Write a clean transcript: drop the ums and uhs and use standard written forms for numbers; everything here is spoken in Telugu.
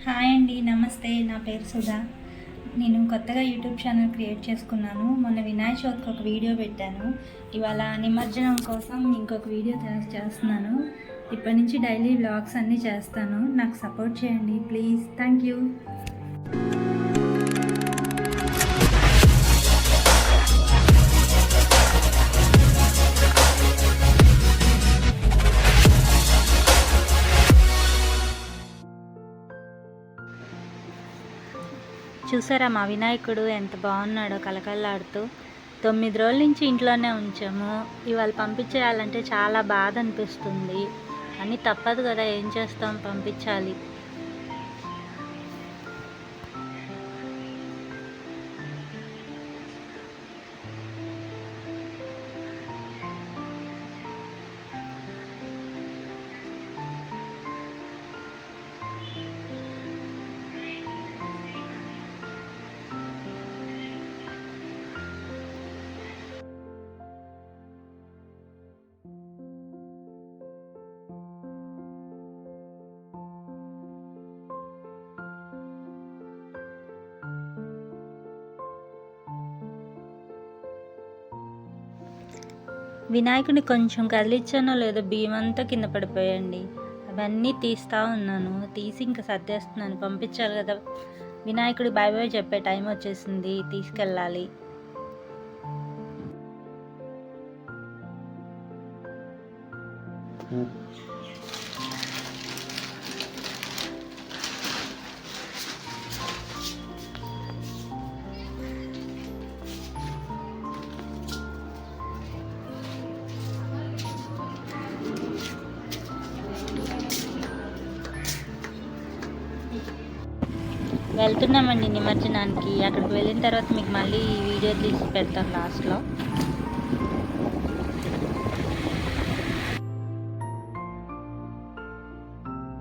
హాయ్ అండి, నమస్తే. నా పేరు సుధా. నేను కొత్తగా యూట్యూబ్ ఛానల్ క్రియేట్ చేసుకున్నాను. మొన్న వినాయక చవితికి ఒక వీడియో పెట్టాను. ఇవాళ నిమజ్జనం కోసం ఇంకొక వీడియో చేస్తున్నాను. ఇప్పటి నుంచి డైలీ వ్లాగ్స్ అన్నీ చేస్తాను. నాకు సపోర్ట్ చేయండి ప్లీజ్. Thank you. చూసారా మా వినాయకుడు ఎంత బాగున్నాడో కలకల్లాడుతూ. 9 రోజుల నుంచి ఇంట్లోనే ఉంచాము. ఇవాళ పంపించేయాలంటే చాలా బాధ అనిపిస్తుంది. అని తప్పదు కదా, ఏం చేస్తాం, పంపించాలి. వినాయకుడిని కొంచెం కదిలిచ్చానో లేదో బియ్యం అంతా కింద పడిపోయండి. అవన్నీ తీస్తూ ఉన్నాను. తీసి ఇంకా సర్దేస్తున్నాను, పంపించాలి కదా. వినాయకుడి బాయ్ బాయ్ చెప్పే టైం వచ్చేసింది, తీసుకెళ్ళాలి. వెళ్తున్నామండి నిమజ్జనానికి. అక్కడికి వెళ్ళిన తర్వాత మీకు మళ్ళీ వీడియో తీసి పెడతాను లాస్ట్లో.